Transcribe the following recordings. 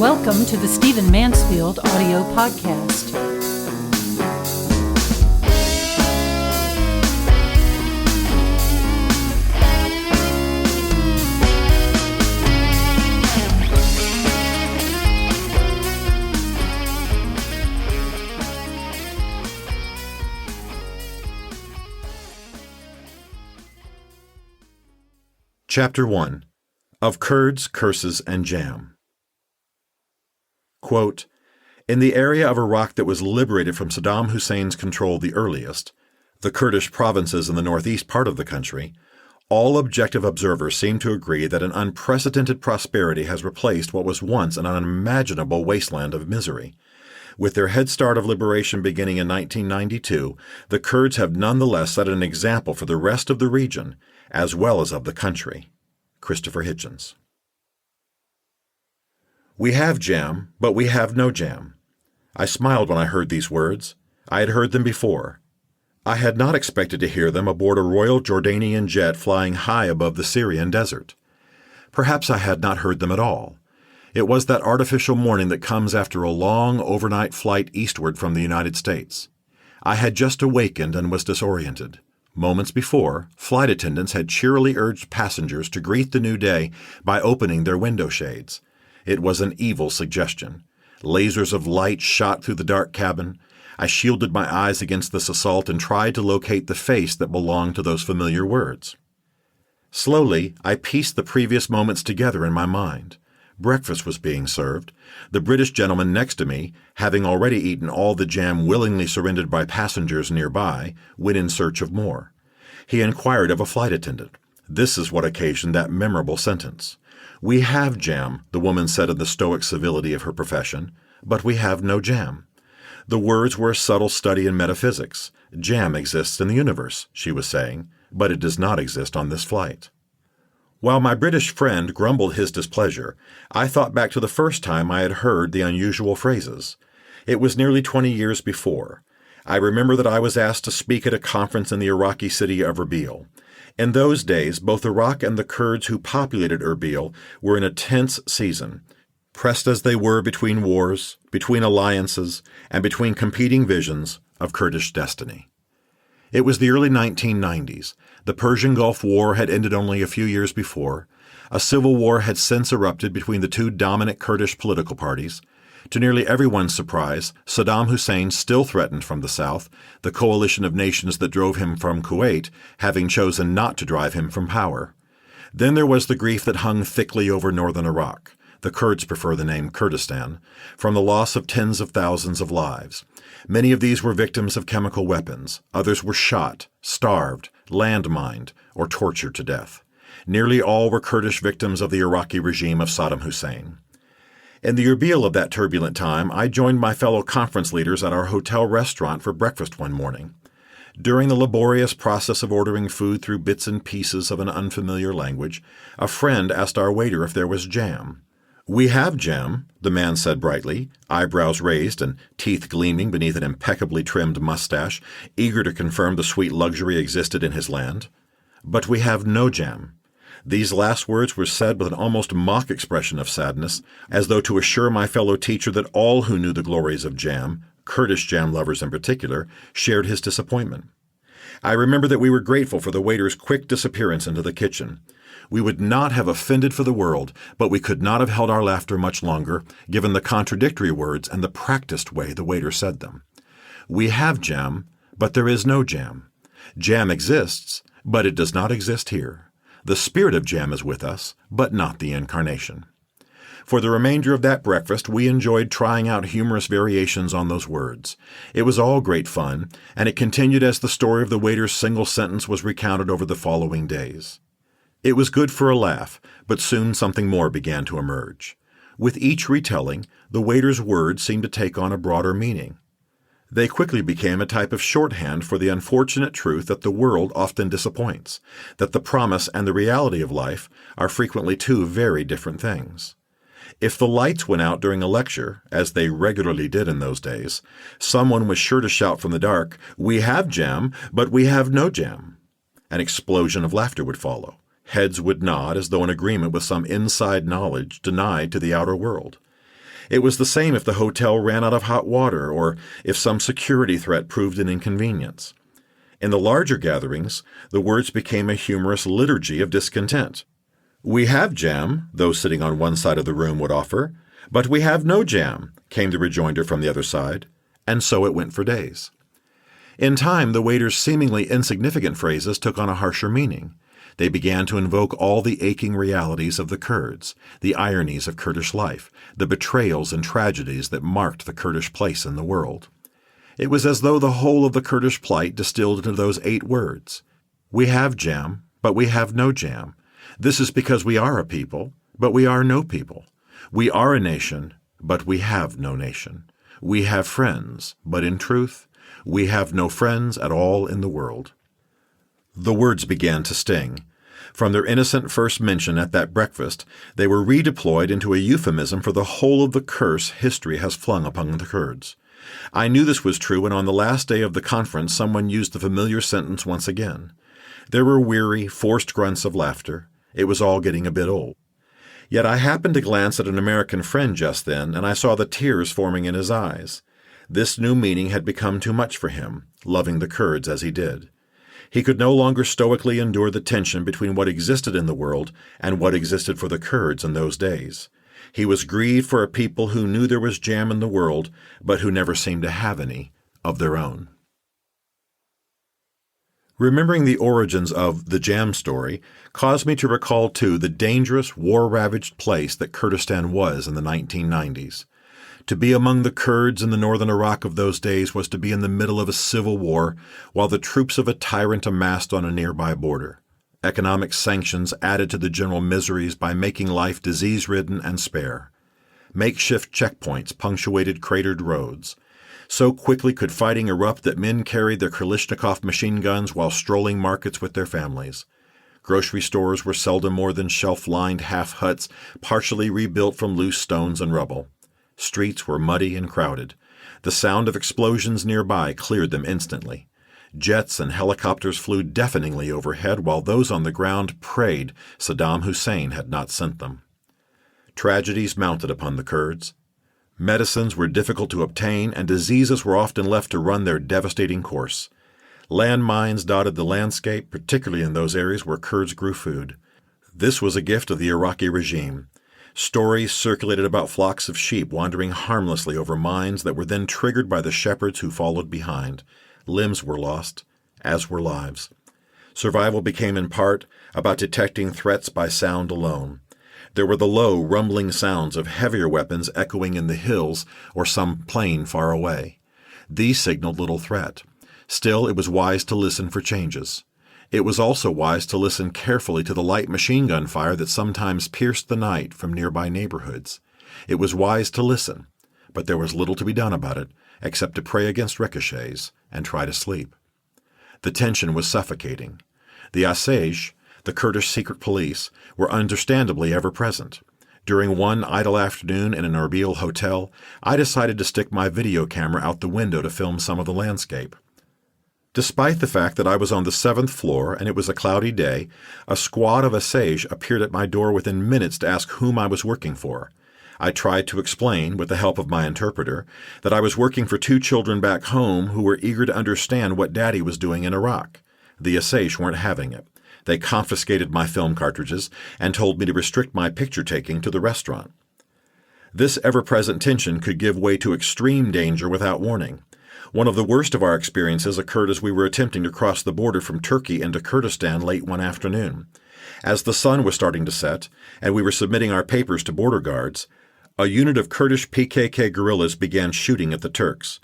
Welcome to the Stephen Mansfield audio podcast. Chapter 1. Of Kurds, Curses, and Jam. Quote, in the area of Iraq that was liberated from Saddam Hussein's control the earliest, the Kurdish provinces in the northeast part of the country, all objective observers seem to agree that an unprecedented prosperity has replaced what was once an unimaginable wasteland of misery. With their head start of liberation beginning in 1992, the Kurds have nonetheless set an example for the rest of the region, as well as of the country. Christopher Hitchens. We have jam, but we have no jam. I smiled when I heard these words. I had heard them before. I had not expected to hear them aboard a Royal Jordanian jet flying high above the Syrian desert. Perhaps I had not heard them at all. It was that artificial morning that comes after a long overnight flight eastward from the United States. I had just awakened and was disoriented. Moments before, flight attendants had cheerily urged passengers to greet the new day by opening their window shades. It was an evil suggestion. Lasers of light shot through the dark cabin. I shielded my eyes against this assault and tried to locate the face that belonged to those familiar words. Slowly, I pieced the previous moments together in my mind. Breakfast was being served. The British gentleman next to me, having already eaten all the jam willingly surrendered by passengers nearby, went in search of more. He inquired of a flight attendant. This is what occasioned that memorable sentence. We have jam, the woman said in the stoic civility of her profession, but we have no jam. The words were a subtle study in metaphysics. Jam exists in the universe, she was saying, but it does not exist on this flight. While my British friend grumbled his displeasure, I thought back to the first time I had heard the unusual phrases. It was nearly 20 years before. I remember that I was asked to speak at a conference in the Iraqi city of Erbil. In those days, both Iraq and the Kurds who populated Erbil were in a tense season, pressed as they were between wars, between alliances, and between competing visions of Kurdish destiny. It was the early 1990s. The Persian Gulf War had ended only a few years before. A civil war had since erupted between the two dominant Kurdish political parties. To nearly everyone's surprise, Saddam Hussein still threatened from the south, the coalition of nations that drove him from Kuwait having chosen not to drive him from power. Then there was the grief that hung thickly over northern Iraq. The Kurds prefer the name Kurdistan, from the loss of tens of thousands of lives. Many of these were victims of chemical weapons. Others were shot, starved, landmined, or tortured to death. Nearly all were Kurdish victims of the Iraqi regime of Saddam Hussein. In the Erbil of that turbulent time, I joined my fellow conference leaders at our hotel restaurant for breakfast one morning. During the laborious process of ordering food through bits and pieces of an unfamiliar language, a friend asked our waiter if there was jam. We have jam, the man said brightly, eyebrows raised and teeth gleaming beneath an impeccably trimmed mustache, eager to confirm the sweet luxury existed in his land. But we have no jam. These last words were said with an almost mock expression of sadness, as though to assure my fellow teacher that all who knew the glories of jam, Kurdish jam lovers in particular, shared his disappointment. I remember that we were grateful for the waiter's quick disappearance into the kitchen. We would not have offended for the world, but we could not have held our laughter much longer, given the contradictory words and the practiced way the waiter said them. We have jam, but there is no jam. Jam exists, but it does not exist here. The spirit of jam is with us, but not the incarnation. For the remainder of that breakfast, we enjoyed trying out humorous variations on those words. It was all great fun, and it continued as the story of the waiter's single sentence was recounted over the following days. It was good for a laugh, but soon something more began to emerge. With each retelling, the waiter's words seemed to take on a broader meaning. They quickly became a type of shorthand for the unfortunate truth that the world often disappoints, that the promise and the reality of life are frequently two very different things. If the lights went out during a lecture, as they regularly did in those days, someone was sure to shout from the dark, "We have jam, but we have no jam." An explosion of laughter would follow. Heads would nod as though in agreement with some inside knowledge denied to the outer world. It was the same if the hotel ran out of hot water or if some security threat proved an inconvenience. In the larger gatherings, the words became a humorous liturgy of discontent. "We have jam," those sitting on one side of the room would offer, "but we have no jam," came the rejoinder from the other side, and so it went for days. In time, the waiter's seemingly insignificant phrases took on a harsher meaning. They began to invoke all the aching realities of the Kurds, the ironies of Kurdish life, the betrayals and tragedies that marked the Kurdish place in the world. It was as though the whole of the Kurdish plight distilled into those 8 words. "We have jam, but we have no jam. This is because we are a people, but we are no people. We are a nation, but we have no nation. We have friends, but in truth, we have no friends at all in the world." The words began to sting. From their innocent first mention at that breakfast, they were redeployed into a euphemism for the whole of the curse history has flung upon the Kurds. I knew this was true when on the last day of the conference someone used the familiar sentence once again. There were weary, forced grunts of laughter. It was all getting a bit old. Yet I happened to glance at an American friend just then, and I saw the tears forming in his eyes. This new meaning had become too much for him, loving the Kurds as he did. He could no longer stoically endure the tension between what existed in the world and what existed for the Kurds in those days. He was grieved for a people who knew there was jam in the world, but who never seemed to have any of their own. Remembering the origins of the jam story caused me to recall, too, the dangerous, war-ravaged place that Kurdistan was in the 1990s. To be among the Kurds in the northern Iraq of those days was to be in the middle of a civil war while the troops of a tyrant amassed on a nearby border. Economic sanctions added to the general miseries by making life disease-ridden and spare. Makeshift checkpoints punctuated cratered roads. So quickly could fighting erupt that men carried their Kalashnikov machine guns while strolling markets with their families. Grocery stores were seldom more than shelf-lined half-huts, partially rebuilt from loose stones and rubble. Streets were muddy and crowded. The sound of explosions nearby cleared them instantly. Jets and helicopters flew deafeningly overhead while those on the ground prayed Saddam Hussein had not sent them. Tragedies mounted upon the Kurds. Medicines were difficult to obtain, and diseases were often left to run their devastating course. Landmines dotted the landscape, particularly in those areas where Kurds grew food. This was a gift of the Iraqi regime. Stories circulated about flocks of sheep wandering harmlessly over mines that were then triggered by the shepherds who followed behind. Limbs were lost, as were lives. Survival became in part about detecting threats by sound alone. There were the low, rumbling sounds of heavier weapons echoing in the hills or some plane far away. These signaled little threat. Still, it was wise to listen for changes. It was also wise to listen carefully to the light machine gun fire that sometimes pierced the night from nearby neighborhoods. It was wise to listen, but there was little to be done about it except to pray against ricochets and try to sleep. The tension was suffocating. The Asayish, the Kurdish secret police, were understandably ever present. During one idle afternoon in an Erbil hotel, I decided to stick my video camera out the window to film some of the landscape. Despite the fact that I was on the 7th floor and it was a cloudy day, a squad of Asayish appeared at my door within minutes to ask whom I was working for. I tried to explain, with the help of my interpreter, that I was working for 2 children back home who were eager to understand what Daddy was doing in Iraq. The Asayish weren't having it. They confiscated my film cartridges and told me to restrict my picture-taking to the restaurant. This ever-present tension could give way to extreme danger without warning. One of the worst of our experiences occurred as we were attempting to cross the border from Turkey into Kurdistan late one afternoon. As the sun was starting to set, and we were submitting our papers to border guards, a unit of Kurdish PKK guerrillas began shooting at the Turks.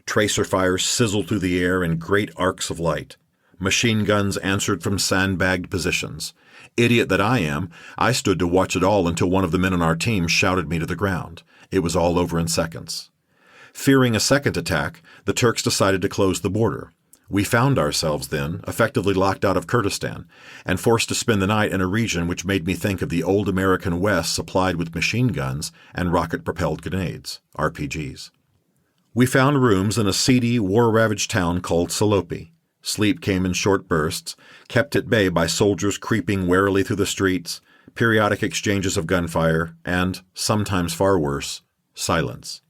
Tracer fires sizzled through the air in great arcs of light. Machine guns answered from sandbagged positions. Idiot that I am, I stood to watch it all until one of the men on our team shouted me to the ground. It was all over in seconds. Fearing a second attack, the Turks decided to close the border. We found ourselves then effectively locked out of Kurdistan and forced to spend the night in a region which made me think of the old American West supplied with machine guns and rocket-propelled grenades, RPGs. We found rooms in a seedy, war-ravaged town called Salopi. Sleep came in short bursts, kept at bay by soldiers creeping warily through the streets, periodic exchanges of gunfire, and, sometimes far worse, Silence.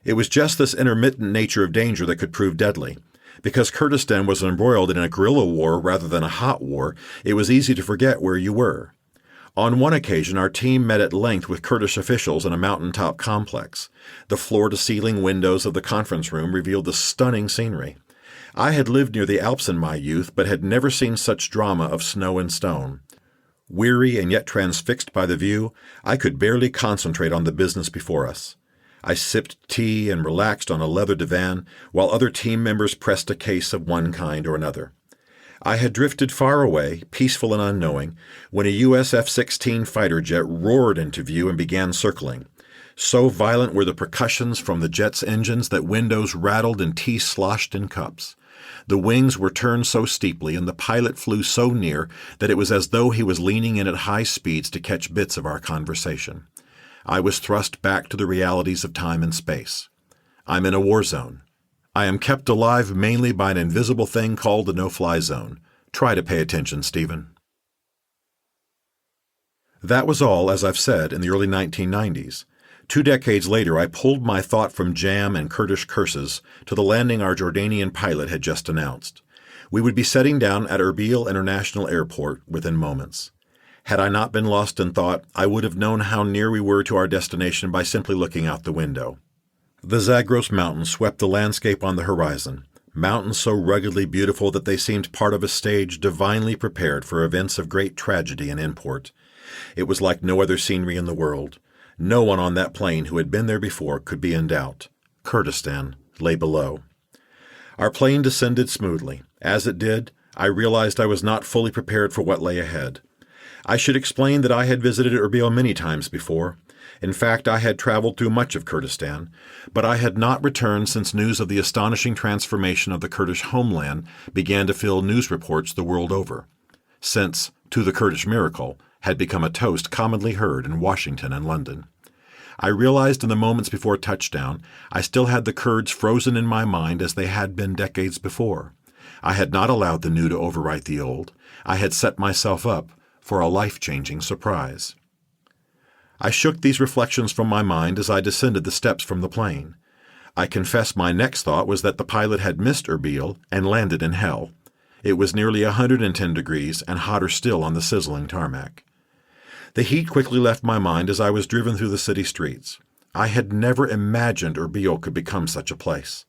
It was just this intermittent nature of danger that could prove deadly. Because Kurdistan was embroiled in a guerrilla war rather than a hot war, it was easy to forget where you were. On one occasion, our team met at length with Kurdish officials in a mountaintop complex. The floor-to-ceiling windows of the conference room revealed the stunning scenery. I had lived near the Alps in my youth, but had never seen such drama of snow and stone. Weary and yet transfixed by the view, I could barely concentrate on the business before us. I sipped tea and relaxed on a leather divan, while other team members pressed a case of one kind or another. I had drifted far away, peaceful and unknowing, when a U.S. F-16 fighter jet roared into view and began circling. So violent were the percussions from the jet's engines that windows rattled and tea sloshed in cups. The wings were turned so steeply and the pilot flew so near that it was as though he was leaning in at high speeds to catch bits of our conversation. I was thrust back to the realities of time and space. I'm in a war zone. I am kept alive mainly by an invisible thing called the no-fly zone. Try to pay attention, Stephen. That was all, as I've said, in the early 1990s. 2 decades later, I pulled my thought from jam and Kurdish curses to the landing our Jordanian pilot had just announced. We would be setting down at Erbil International Airport within moments. Had I not been lost in thought, I would have known how near we were to our destination by simply looking out the window. The Zagros Mountains swept the landscape on the horizon, mountains so ruggedly beautiful that they seemed part of a stage divinely prepared for events of great tragedy and import. It was like no other scenery in the world. No one on that plain who had been there before could be in doubt. Kurdistan lay below. Our plane descended smoothly. As it did, I realized I was not fully prepared for what lay ahead. I should explain that I had visited Erbil many times before. In fact, I had traveled through much of Kurdistan, but I had not returned since news of the astonishing transformation of the Kurdish homeland began to fill news reports the world over. Since, to the Kurdish miracle, had become a toast commonly heard in Washington and London. I realized in the moments before touchdown, I still had the Kurds frozen in my mind as they had been decades before. I had not allowed the new to overwrite the old. I had set myself up for a life-changing surprise. I shook these reflections from my mind as I descended the steps from the plane. I confess my next thought was that the pilot had missed Erbil and landed in hell. It was nearly 110 degrees and hotter still on the sizzling tarmac. The heat quickly left my mind as I was driven through the city streets. I had never imagined Erbil could become such a place.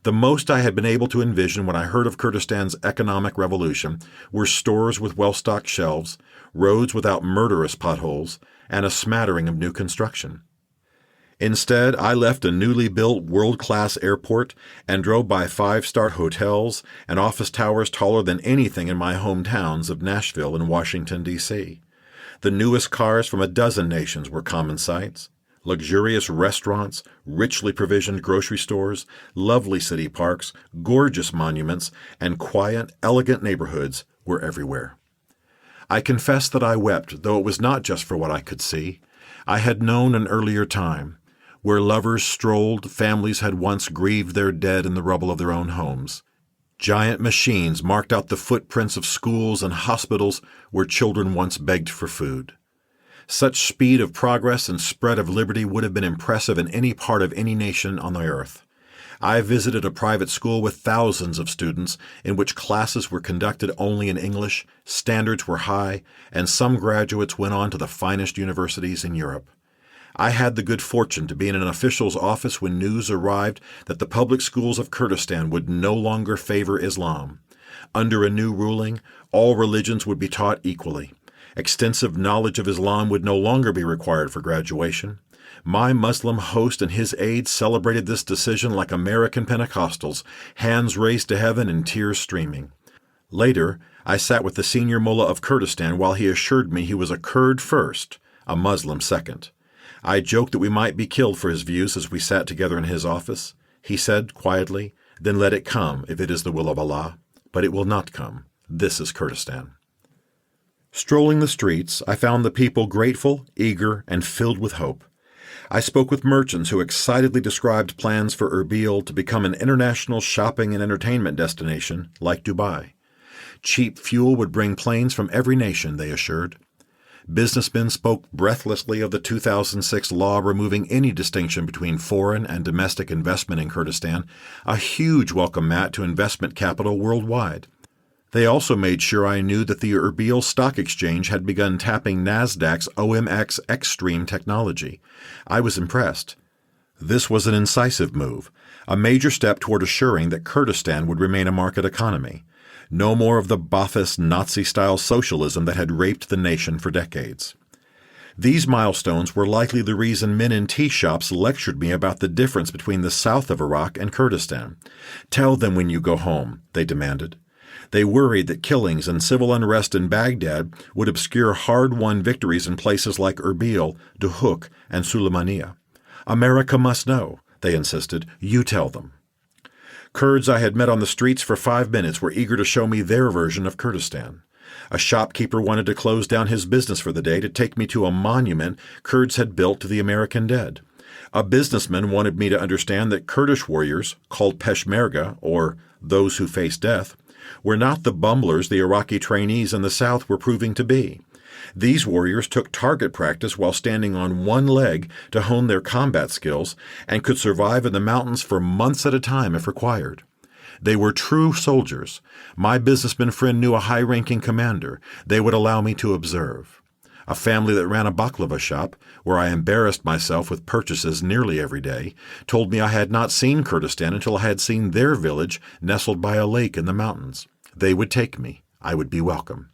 The most I had been able to envision when I heard of Kurdistan's economic revolution were stores with well-stocked shelves, roads without murderous potholes, and a smattering of new construction. Instead, I left a newly built world-class airport and drove by 5-star hotels and office towers taller than anything in my hometowns of Nashville and Washington, D.C. The newest cars from a dozen nations were common sights. Luxurious restaurants, richly provisioned grocery stores, lovely city parks, gorgeous monuments, and quiet, elegant neighborhoods were everywhere. I confess that I wept, though it was not just for what I could see. I had known an earlier time. Where lovers strolled, families had once grieved their dead in the rubble of their own homes. Giant machines marked out the footprints of schools and hospitals where children once begged for food. Such speed of progress and spread of liberty would have been impressive in any part of any nation on the earth. I visited a private school with thousands of students in which classes were conducted only in English, standards were high, and some graduates went on to the finest universities in Europe. I had the good fortune to be in an official's office when news arrived that the public schools of Kurdistan would no longer favor Islam. Under a new ruling, all religions would be taught equally. Extensive knowledge of Islam would no longer be required for graduation. My Muslim host and his aides celebrated this decision like American Pentecostals, hands raised to heaven and tears streaming. Later, I sat with the senior mullah of Kurdistan while he assured me he was a Kurd first, a Muslim second. I joked that we might be killed for his views as we sat together in his office. He said quietly, "Then let it come if it is the will of Allah. But it will not come. This is Kurdistan." Strolling the streets, I found the people grateful, eager, and filled with hope. I spoke with merchants who excitedly described plans for Erbil to become an international shopping and entertainment destination like Dubai. Cheap fuel would bring planes from every nation, they assured. Businessmen spoke breathlessly of the 2006 law removing any distinction between foreign and domestic investment in Kurdistan, a huge welcome mat to investment capital worldwide. They also made sure I knew that the Erbil Stock Exchange had begun tapping NASDAQ's OMX Extreme technology. I was impressed. This was an incisive move, a major step toward assuring that Kurdistan would remain a market economy. No more of the Ba'athist Nazi-style socialism that had raped the nation for decades. These milestones were likely the reason men in tea shops lectured me about the difference between the south of Iraq and Kurdistan. "Tell them when you go home," they demanded. They worried that killings and civil unrest in Baghdad would obscure hard-won victories in places like Erbil, Duhok, and Sulaymaniyah. "America must know," they insisted. "You tell them." Kurds I had met on the streets for 5 minutes were eager to show me their version of Kurdistan. A shopkeeper wanted to close down his business for the day to take me to a monument Kurds had built to the American dead. A businessman wanted me to understand that Kurdish warriors, called Peshmerga, or those who face death, were not the bumblers the Iraqi trainees in the south were proving to be. These warriors took target practice while standing on one leg to hone their combat skills and could survive in the mountains for months at a time if required. They were true soldiers. My businessman friend knew a high-ranking commander. They would allow me to observe. A family that ran a baklava shop, where I embarrassed myself with purchases nearly every day, told me I had not seen Kurdistan until I had seen their village nestled by a lake in the mountains. They would take me. I would be welcome.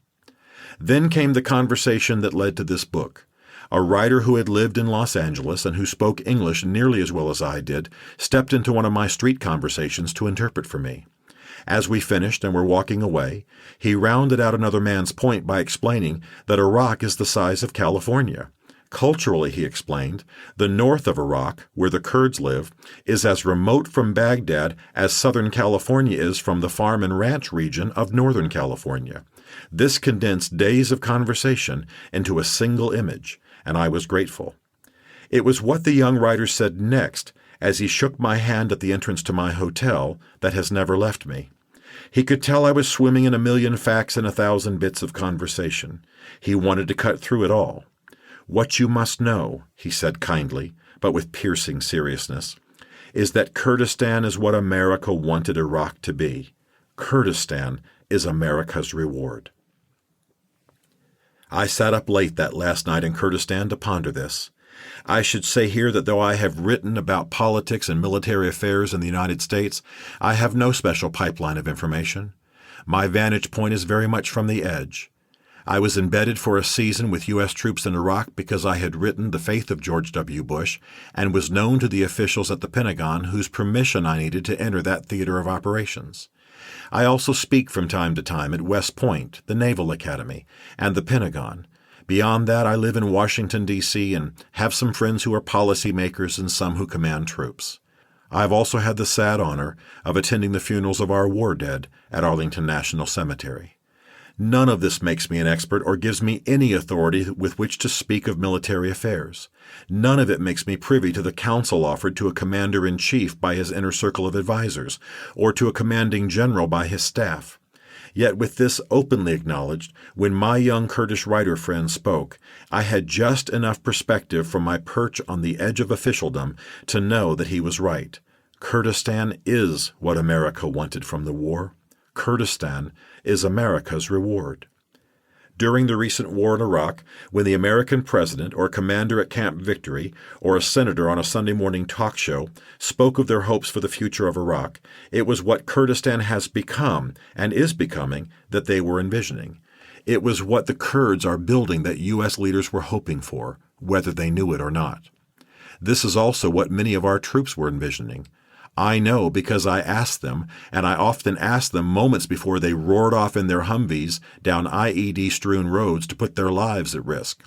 Then came the conversation that led to this book. A writer who had lived in Los Angeles and who spoke English nearly as well as I did stepped into one of my street conversations to interpret for me. As we finished and were walking away, he rounded out another man's point by explaining that Iraq is the size of California. Culturally, he explained, the north of Iraq, where the Kurds live, is as remote from Baghdad as Southern California is from the farm and ranch region of Northern California. This condensed days of conversation into a single image, and I was grateful. It was what the young writer said next, as he shook my hand at the entrance to my hotel, that has never left me. He could tell I was swimming in 1,000,000 facts and 1,000 bits of conversation. He wanted to cut through it all. "What you must know," he said kindly, but with piercing seriousness, "is that Kurdistan is what America wanted Iraq to be. Kurdistan is America's reward." I sat up late that last night in Kurdistan to ponder this. I should say here that though I have written about politics and military affairs in the United States, I have no special pipeline of information. My vantage point is very much from the edge. I was embedded for a season with U.S. troops in Iraq because I had written The Faith of George W. Bush and was known to the officials at the Pentagon whose permission I needed to enter that theater of operations. I also speak from time to time at West Point, the Naval Academy, and the Pentagon. Beyond that, I live in Washington, D.C., and have some friends who are policymakers and some who command troops. I have also had the sad honor of attending the funerals of our war dead at Arlington National Cemetery. None of this makes me an expert or gives me any authority with which to speak of military affairs. None of it makes me privy to the counsel offered to a commander-in-chief by his inner circle of advisers, or to a commanding general by his staff. Yet with this openly acknowledged, when my young Kurdish writer friend spoke, I had just enough perspective from my perch on the edge of officialdom to know that he was right. Kurdistan is what America wanted from the war. Kurdistan is America's reward. During the recent war in Iraq, when the American president or commander at Camp Victory or a senator on a Sunday morning talk show spoke of their hopes for the future of Iraq, it was what Kurdistan has become and is becoming that they were envisioning. It was what the Kurds are building that U.S. leaders were hoping for, whether they knew it or not. This is also what many of our troops were envisioning. I know because I asked them, and I often asked them moments before they roared off in their Humvees down IED-strewn roads to put their lives at risk.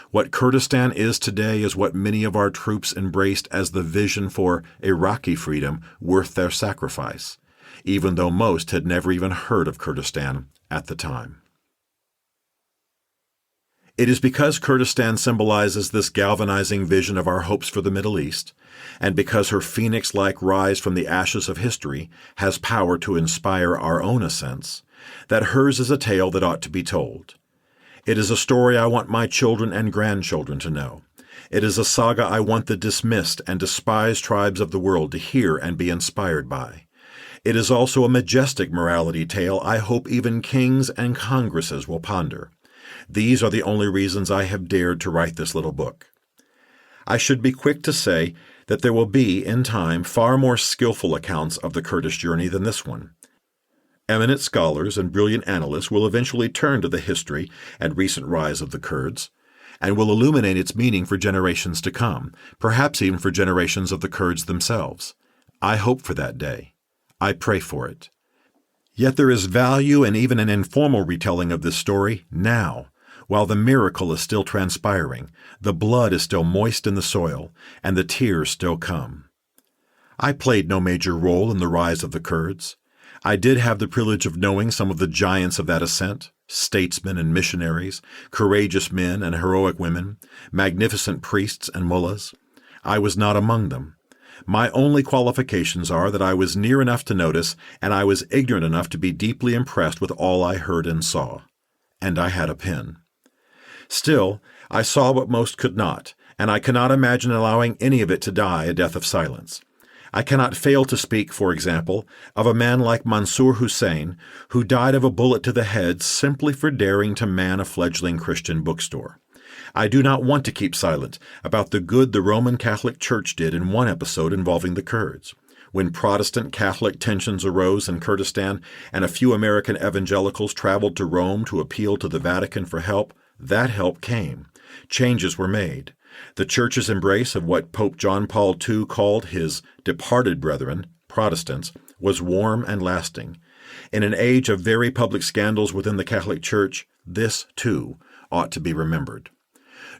What Kurdistan is today is what many of our troops embraced as the vision for Iraqi freedom worth their sacrifice, even though most had never even heard of Kurdistan at the time. It is because Kurdistan symbolizes this galvanizing vision of our hopes for the Middle East, and because her phoenix-like rise from the ashes of history has power to inspire our own ascents, that hers is a tale that ought to be told. It is a story I want my children and grandchildren to know. It is a saga I want the dismissed and despised tribes of the world to hear and be inspired by. It is also a majestic morality tale I hope even kings and congresses will ponder. These are the only reasons I have dared to write this little book. I should be quick to say that there will be, in time, far more skillful accounts of the Kurdish journey than this one. Eminent scholars and brilliant analysts will eventually turn to the history and recent rise of the Kurds, and will illuminate its meaning for generations to come, perhaps even for generations of the Kurds themselves. I hope for that day. I pray for it. Yet there is value in even an informal retelling of this story now, while the miracle is still transpiring, the blood is still moist in the soil, and the tears still come. I played no major role in the rise of the Kurds. I did have the privilege of knowing some of the giants of that ascent, statesmen and missionaries, courageous men and heroic women, magnificent priests and mullahs. I was not among them. My only qualifications are that I was near enough to notice, and I was ignorant enough to be deeply impressed with all I heard and saw. And I had a pen. Still, I saw what most could not, and I cannot imagine allowing any of it to die a death of silence. I cannot fail to speak, for example, of a man like Mansour Hussein, who died of a bullet to the head simply for daring to man a fledgling Christian bookstore. I do not want to keep silent about the good the Roman Catholic Church did in one episode involving the Kurds. When Protestant-Catholic tensions arose in Kurdistan and a few American evangelicals traveled to Rome to appeal to the Vatican for help, that help came. Changes were made. The Church's embrace of what Pope John Paul II called his departed brethren, Protestants, was warm and lasting. In an age of very public scandals within the Catholic Church, this, too, ought to be remembered.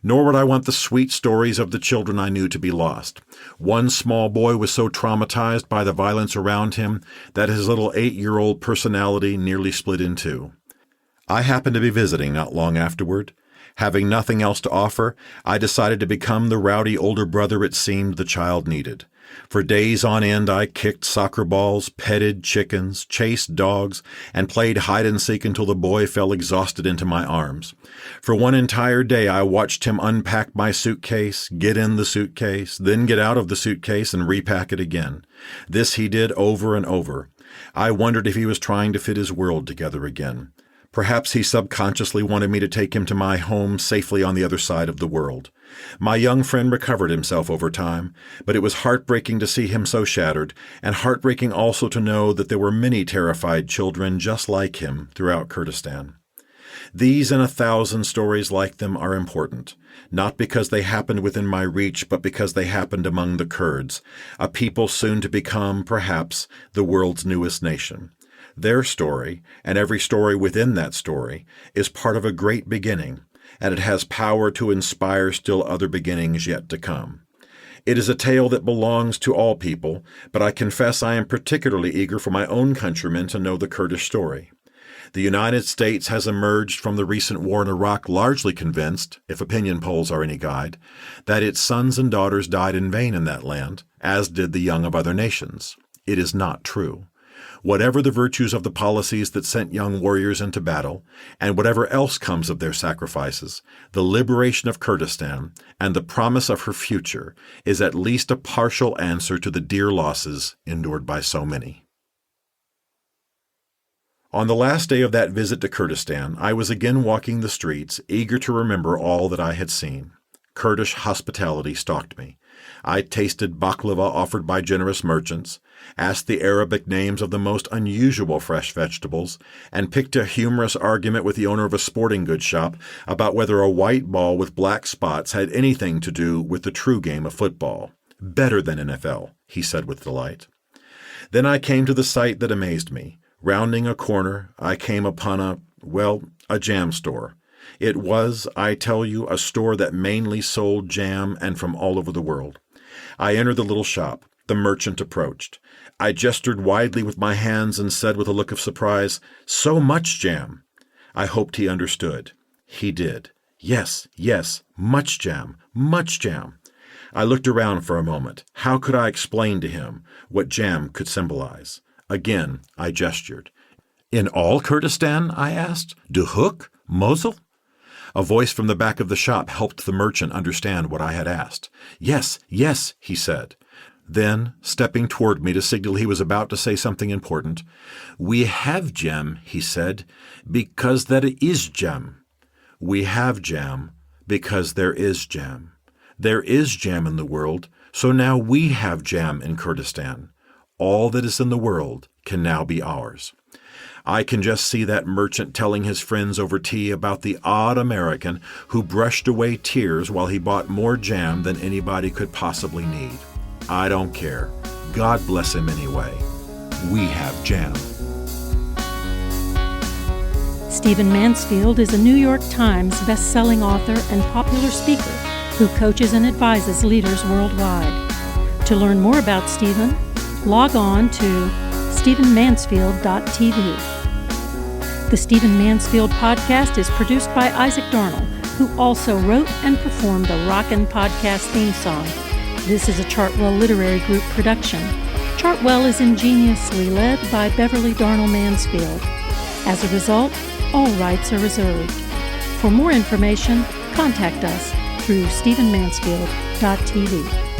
Nor would I want the sweet stories of the children I knew to be lost. One small boy was so traumatized by the violence around him that his little 8-year-old personality nearly split in two. I happened to be visiting not long afterward. Having nothing else to offer, I decided to become the rowdy older brother it seemed the child needed. For days on end I kicked soccer balls, petted chickens, chased dogs, and played hide-and-seek until the boy fell exhausted into my arms. For one entire day I watched him unpack my suitcase, get in the suitcase, then get out of the suitcase and repack it again. This he did over and over. I wondered if he was trying to fit his world together again. Perhaps he subconsciously wanted me to take him to my home safely on the other side of the world. My young friend recovered himself over time, but it was heartbreaking to see him so shattered, and heartbreaking also to know that there were many terrified children just like him throughout Kurdistan. These and 1,000 stories like them are important, not because they happened within my reach, but because they happened among the Kurds, a people soon to become, perhaps, the world's newest nation. Their story, and every story within that story, is part of a great beginning, and it has power to inspire still other beginnings yet to come. It is a tale that belongs to all people, but I confess I am particularly eager for my own countrymen to know the Kurdish story. The United States has emerged from the recent war in Iraq largely convinced, if opinion polls are any guide, that its sons and daughters died in vain in that land, as did the young of other nations. It is not true. Whatever the virtues of the policies that sent young warriors into battle, and whatever else comes of their sacrifices, the liberation of Kurdistan and the promise of her future is at least a partial answer to the dear losses endured by so many. On the last day of that visit to Kurdistan, I was again walking the streets, eager to remember all that I had seen. Kurdish hospitality stalked me. I tasted baklava offered by generous merchants, asked the Arabic names of the most unusual fresh vegetables, and picked a humorous argument with the owner of a sporting goods shop about whether a white ball with black spots had anything to do with the true game of football. Better than NFL, he said with delight. Then I came to the sight that amazed me. Rounding a corner, I came upon a jam store. It was, I tell you, a store that mainly sold jam and from all over the world. I entered the little shop. The merchant approached. I gestured widely with my hands and said with a look of surprise, "So much jam." I hoped he understood. He did. Yes, much jam, much jam. I looked around for a moment. How could I explain to him what jam could symbolize? Again, I gestured. "In all Kurdistan?" I asked. "Duhok? Mosul?" A voice from the back of the shop helped the merchant understand what I had asked. "Yes, yes," he said. Then, stepping toward me to signal he was about to say something important, "We have jam," he said, "because there is jam. We have jam because there is jam. There is jam in the world, so now we have jam in Kurdistan. All that is in the world can now be ours." I can just see that merchant telling his friends over tea about the odd American who brushed away tears while he bought more jam than anybody could possibly need. I don't care. God bless him anyway. We have jam. Stephen Mansfield is a New York Times best-selling author and popular speaker who coaches and advises leaders worldwide. To learn more about Stephen, log on to stephenmansfield.tv. The Stephen Mansfield podcast is produced by Isaac Darnell, who also wrote and performed the Rockin' Podcast theme song. This is a Chartwell Literary Group production. Chartwell is ingeniously led by Beverly Darnell Mansfield. As a result, all rights are reserved. For more information, contact us through stephenmansfield.tv.